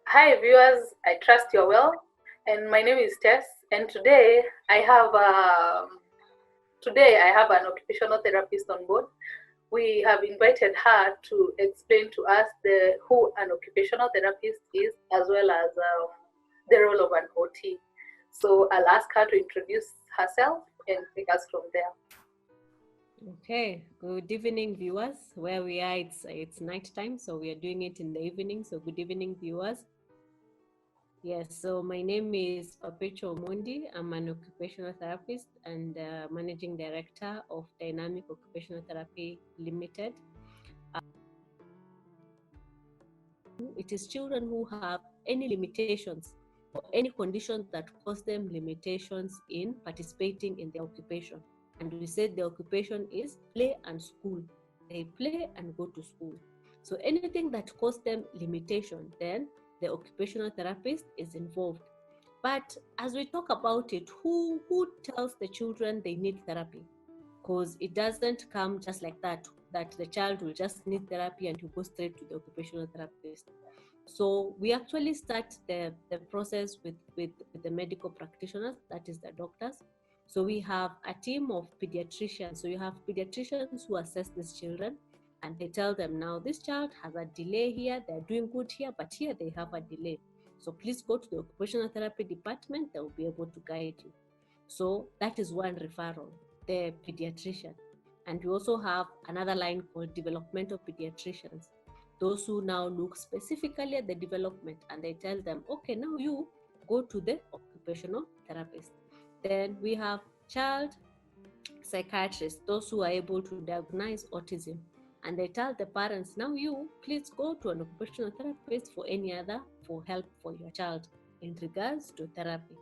Hi viewers, I trust you're well, and my name is Tess, and today I have an occupational therapist on board. We have invited her to explain to us who an occupational therapist is, as well as the role of an OT. So I'll ask her to introduce herself and take us from there. Okay, good evening, viewers. Where we are, it's night time, so we are doing it in the evening. So good evening, viewers. Yes, so my name is Perpetual Mundi. I'm an occupational therapist and managing director of Dynamic Occupational Therapy Limited. It is children who have any limitations or any conditions that cause them limitations in participating in their occupation. And we said the occupation is play and school. They play and go to school. So anything that causes them limitation, then the occupational therapist is involved. But as we talk about it, who tells the children they need therapy? Because it doesn't come just like that the child will just need therapy and you go straight to the occupational therapist. So we actually start the process with the medical practitioners, that is the doctors. So we have a team of pediatricians. So you have pediatricians who assess these children and they tell them, now this child has a delay here, they're doing good here, but here they have a delay. So please go to the occupational therapy department, they will be able to guide you. So that is one referral, the pediatrician. And we also have another line called developmental pediatricians, those who now look specifically at the development and they tell them, okay, now you go to the occupational therapist. Then we have child psychiatrists, those who are able to diagnose autism. And they tell the parents, now you please go to an occupational therapist for any other for help for your child in regards to therapy.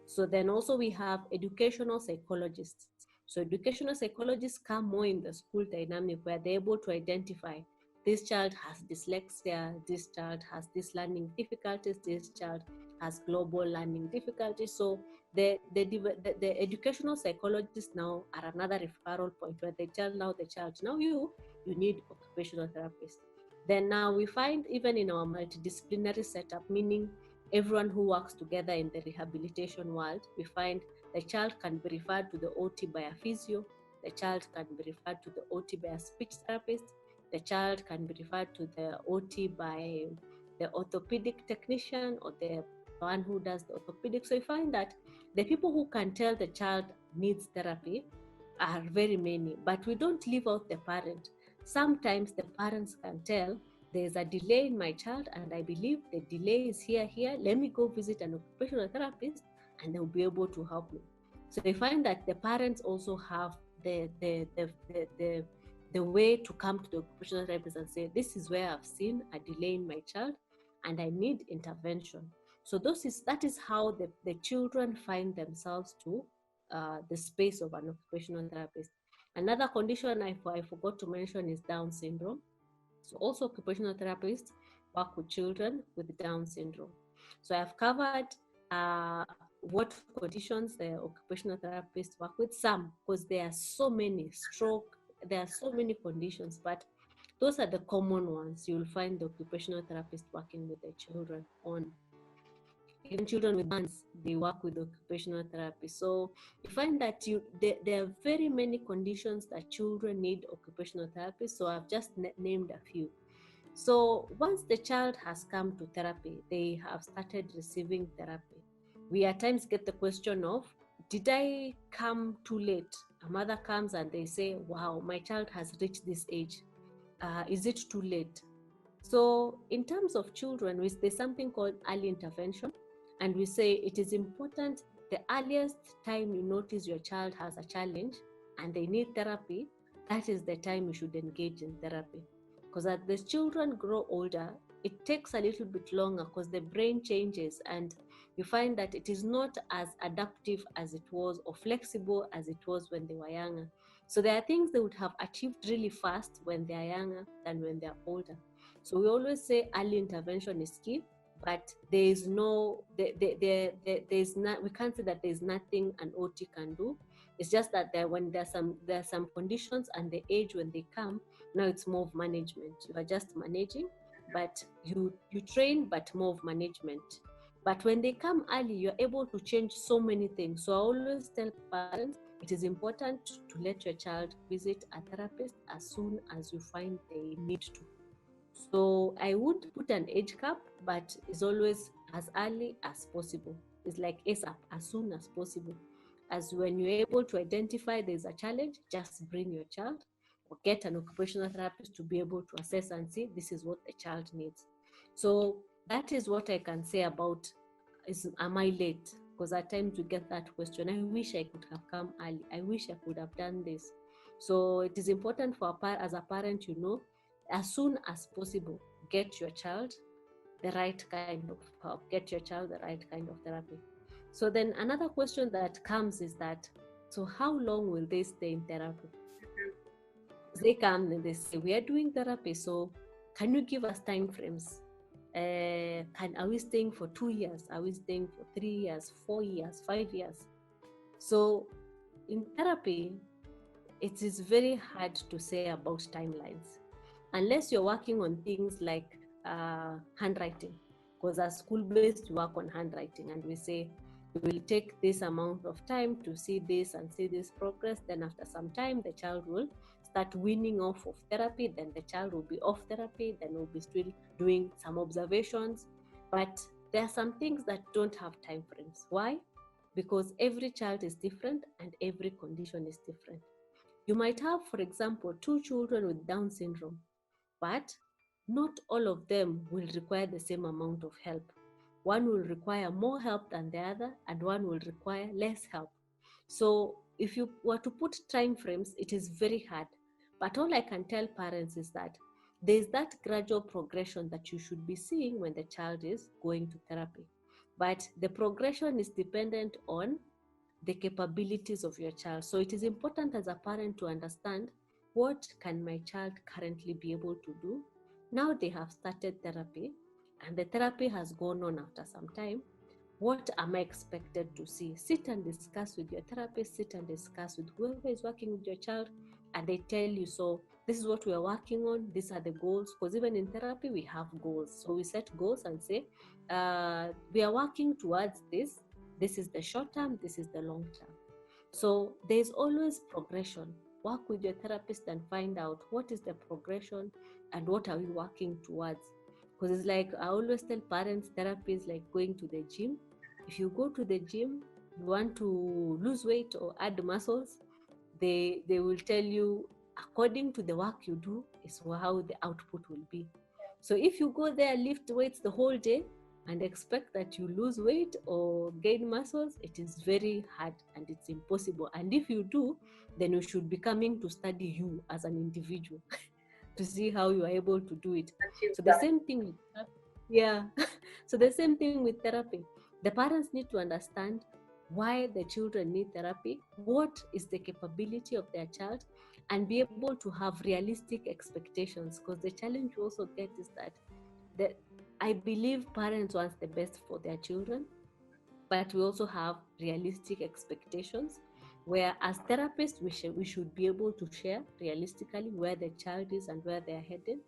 So then also we have educational psychologists. So educational psychologists come more in the school dynamic where they're able to identify this child has dyslexia, this child has this learning difficulties, this child has global learning difficulties. So the educational psychologists now are another referral point where they tell now the child, now you need occupational therapist. Then now we find even in our multidisciplinary setup, meaning everyone who works together in the rehabilitation world, we find the child can be referred to the OT by a physio, the child can be referred to the OT by a speech therapist, the child can be referred to the OT by the orthopedic technician or the one who does the orthopedic. So you find that the people who can tell the child needs therapy are very many, but we don't leave out the parent. Sometimes the parents can tell there's a delay in my child and I believe the delay is here. Let me go visit an occupational therapist and they'll be able to help me. So I find that the parents also have the way to come to the occupational therapist and say, this is where I've seen a delay in my child and I need intervention. So that is how the children find themselves to the space of an occupational therapist. Another condition I forgot to mention is Down syndrome. So also occupational therapists work with children with Down syndrome. So I've covered what conditions the occupational therapists work with, some, because there are so many stroke, there are so many conditions, but those are the common ones you'll find the occupational therapist working with the children on. Even children with burns, they work with occupational therapy. So you find that there are very many conditions that children need occupational therapy. So I've just named a few. So once the child has come to therapy, they have started receiving therapy. We at times get the question of, did I come too late? A mother comes and they say, wow, my child has reached this age. Is it too late? So in terms of children, there's something called early intervention. And we say it is important the earliest time you notice your child has a challenge and they need therapy, that is the time you should engage in therapy. Because as the children grow older, it takes a little bit longer because the brain changes and you find that it is not as adaptive as it was or flexible as it was when they were younger. So there are things they would have achieved really fast when they are younger than when they are older. So we always say early intervention is key, but there is no, there's not, we can't say that there's nothing an OT can do. It's just that when there are some conditions and the age when they come, now it's more of management. You are just managing but you train, but more of management. But when they come early, you're able to change so many things. So I always tell parents, it is important to let your child visit a therapist as soon as you find they need to. So I would put an age cap, but it's always as early as possible. It's like ASAP, as soon as possible. As when you're able to identify there's a challenge, just bring your child or get an occupational therapist to be able to assess and see this is what the child needs. So that is what I can say about am I late? Because at times we get that question. I wish I could have come early. I wish I could have done this. So it is important for as a parent, as soon as possible, get your child the right kind of help, get your child the right kind of therapy. So then another question that comes is that, so how long will they stay in therapy? They come and they say, we are doing therapy, so can you give us time frames? Are we staying for 2 years? Are we staying for 3 years, 4 years, 5 years? So in therapy, it is very hard to say about timelines unless you're working on things like handwriting, because as school-based we work on handwriting and we say we will take this amount of time to see this and see this progress. Then after some time the child will start weaning off of therapy, then the child will be off therapy, then we'll be still doing some observations. But there are some things that don't have time frames. Why? Because every child is different and every condition is different. You might have, for example, 2 children with Down syndrome, but not all of them will require the same amount of help. One will require more help than the other, and one will require less help. So if you were to put time frames, it is very hard. But all I can tell parents is that there's that gradual progression that you should be seeing when the child is going to therapy. But the progression is dependent on the capabilities of your child. So it is important as a parent to understand, what can my child currently be able to do? Now they have started therapy and the therapy has gone on after some time. What am I expected to see? Sit and discuss with your therapist, sit and discuss with whoever is working with your child, and they tell you, so this is what we are working on, these are the goals. Because even in therapy we have goals. So we set goals and say, we are working towards this. This is the short term, this is the long term. So there's always progression. Work with your therapist and find out what is the progression and what are we working towards. Because it's like I always tell parents, therapy is like going to the gym. If you go to the gym, you want to lose weight or add muscles, they will tell you according to the work you do is how the output will be. So if you go there, lift weights the whole day and expect that you lose weight or gain muscles, it is very hard and it's impossible. And if you do, then you should be coming to study you as an individual to see how you are able to do it. So the same thing with so the same thing with therapy. The parents need to understand why the children need therapy, what is the capability of their child, and be able to have realistic expectations. Because the challenge you also get is that I believe parents want the best for their children, but we also have realistic expectations where as therapists we should be able to share realistically where the child is and where they're headed.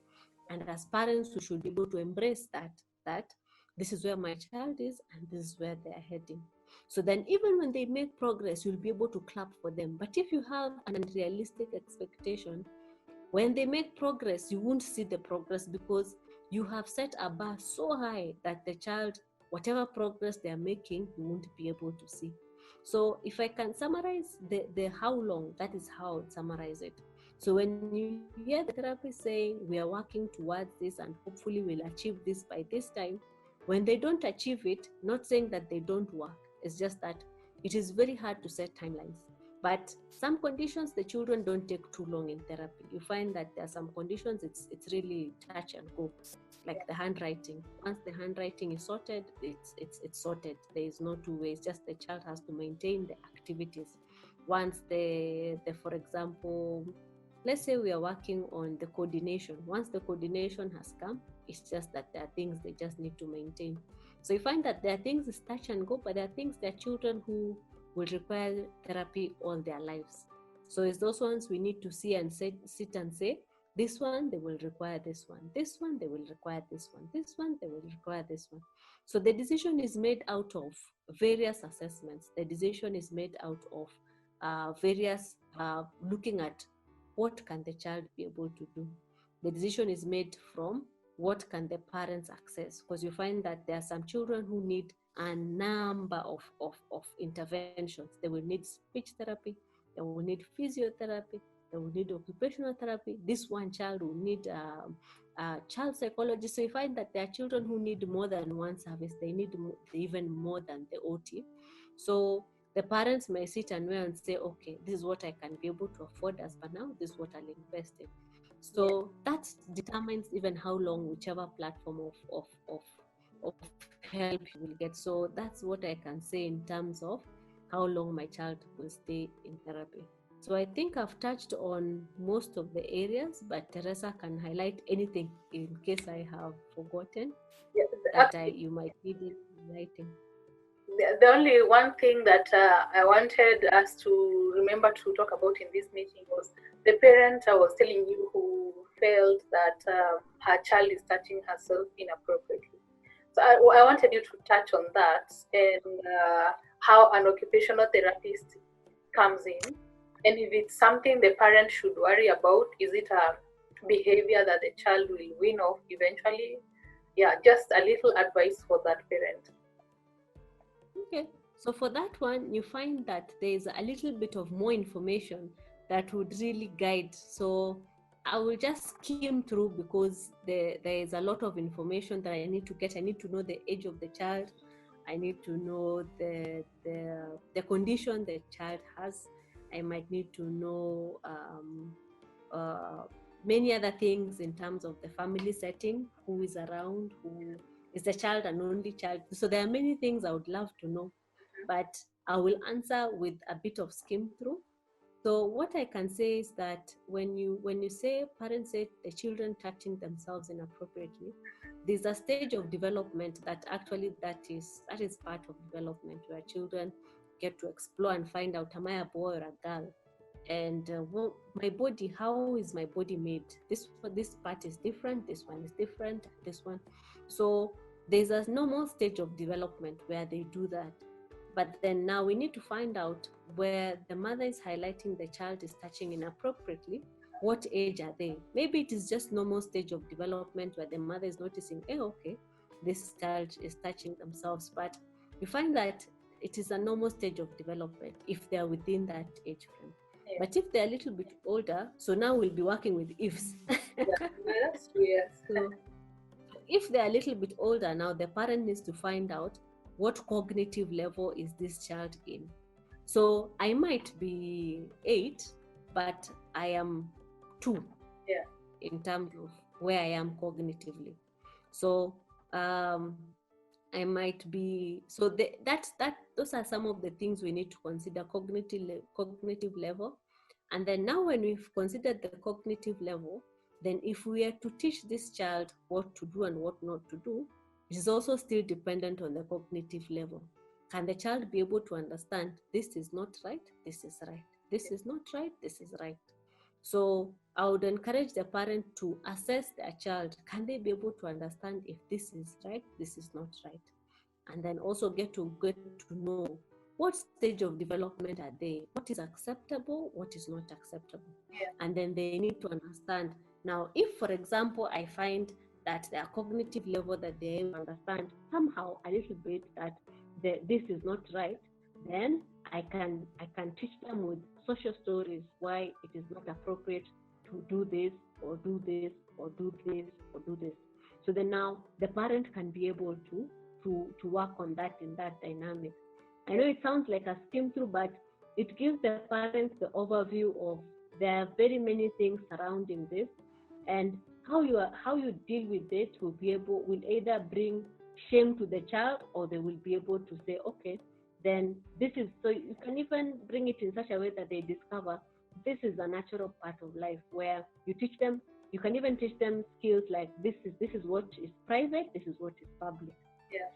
And as parents we should be able to embrace that this is where my child is and this is where they're heading. So then even when they make progress, you'll be able to clap for them. But if you have an unrealistic expectation, when they make progress, you won't see the progress because you have set a bar so high that the child, whatever progress they are making, you won't be able to see. So if I can summarize the how long, that is how I would summarize it. So when you hear the therapist saying we are working towards this and hopefully we'll achieve this by this time, when they don't achieve it, not saying that they don't work, it's just that it is very hard to set timelines. But some conditions, the children don't take too long in therapy. You find that there are some conditions, it's really touch and go, like the handwriting. Once the handwriting is sorted, it's sorted. There is no two ways. Just the child has to maintain the activities. Once the for example, let's say we are working on the coordination. Once the coordination has come, it's just that there are things they just need to maintain. So you find that there are things is touch and go, but there are things, there are children who will require therapy all their lives. So it's those ones we need to see and sit and say, This one, they will require this one. This one, they will require this one. This one, they will require this one. So the decision is made out of various assessments. The decision is made out of various looking at what can the child be able to do. The decision is made from what can the parents access, because you find that there are some children who need a number of interventions. They will need speech therapy, they will need physiotherapy, they will need occupational therapy. This one child will need child psychology. So you find that there are children who need more than one service. They need even more than the OT. So the parents may sit and weigh and say, okay, this is what I can be able to afford as per now, this is what I'll invest in. So that determines even how long whichever platform of help you will get. So that's what I can say in terms of how long my child will stay in therapy. So I think I've touched on most of the areas, but Teresa can highlight anything in case I have forgotten that you might need in writing. The only one thing that I wanted us to remember to talk about in this meeting was the parent I was telling you who felt that her child is touching herself inappropriately. So I wanted you to touch on that and how an occupational therapist comes in, and if it's something the parent should worry about. Is it a behavior that the child will win off eventually? Yeah, just a little advice for that parent. Okay, so for that one, you find that there's a little bit of more information that would really guide. So I will just skim through because there is a lot of information that I need to get. I need to know the age of the child. I need to know the condition the child has. I might need to know many other things in terms of the family setting, who is around, who is the child an only child. So there are many things I would love to know, but I will answer with a bit of skim through. So what I can say is that when you say parents say the children touching themselves inappropriately, there's a stage of development that actually that is part of development where children get to explore and find out, am I a boy or a girl? And my body, how is my body made? This part is different, this one is different, this one. So there's a normal stage of development where they do that. But then now we need to find out where the mother is highlighting the child is touching inappropriately. What age are they? Maybe it is just normal stage of development where the mother is noticing, okay, this child is touching themselves. But you find that it is a normal stage of development if they are within that age frame. Yeah. But if they're a little bit older, so now we'll be working with ifs. Yes, yes. So if they're a little bit older now, the parent needs to find out what cognitive level is this child in. So I might be 8, but I am 2 in terms of where I am cognitively. So I might be, so those are some of the things we need to consider, cognitive level. And then now when we've considered the cognitive level, then if we are to teach this child what to do and what not to do, it is also still dependent on the cognitive level. Can the child be able to understand this is not right, this is right, this is not right, this is right? So I would encourage the parent to assess their child. Can they be able to understand if this is right, this is not right? And then also get to know what stage of development are they, what is acceptable, what is not acceptable. And then they need to understand. Now, if, for example, I find that their cognitive level that they understand somehow a little bit that this is not right, then I can teach them with social stories why it is not appropriate to do this or do this or do this or do this. So then now the parent can be able to work on that in that dynamic. I know it sounds like a skim through, but it gives the parents the overview of there are very many things surrounding this, and how you deal with it will either bring shame to the child, or they will be able to say, okay, then this is, so you can even bring it in such a way that they discover this is a natural part of life, where you teach them, you can even teach them skills like this is what is private, this is what is public.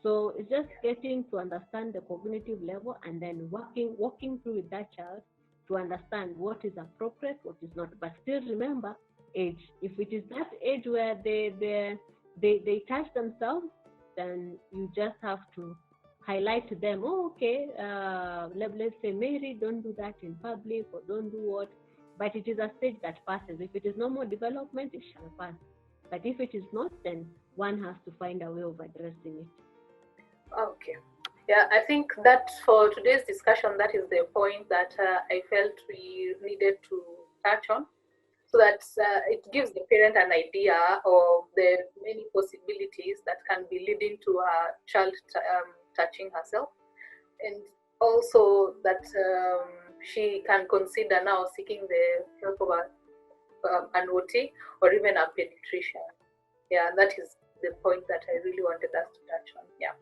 So it's just getting to understand the cognitive level and then walking through with that child to understand what is appropriate, what is not. But still remember, age. If it is that age where they touch themselves, then you just have to highlight to them, oh, okay, let's say, Mary, don't do that in public, or don't do what. But it is a stage that passes. If it is normal development, it shall pass. But if it is not, then one has to find a way of addressing it. Okay. Yeah, I think that for today's discussion, that is the point that I felt we needed to touch on, so that it gives the parent an idea of the many possibilities that can be leading to a child touching herself, and also that she can consider now seeking the help of an OT or even a pediatrician. Yeah, that is the point that I really wanted us to touch on. Yeah.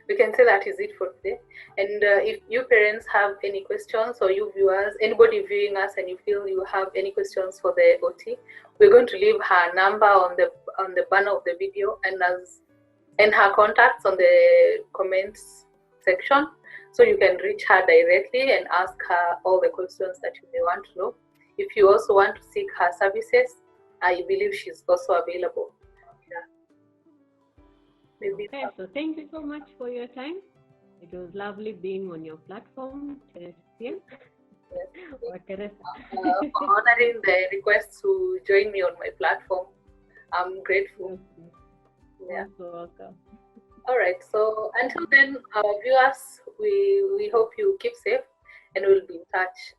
We can say that is it for today. And if you parents have any questions, or you viewers, anybody viewing us, and you feel you have any questions for the OT, we're going to leave her number on the banner of the video, and her contacts on the comments section, so you can reach her directly and ask her all the questions that you may want to know. If you also want to seek her services, I believe she's also available. Okay, so thank you so much for your time. It was lovely being on your platform, Teresia. Yes. Or Teresa. For honoring the request to join me on my platform. I'm grateful. Okay. Yeah. You're welcome. All right. So until then, our viewers, we hope you keep safe, and we'll be in touch.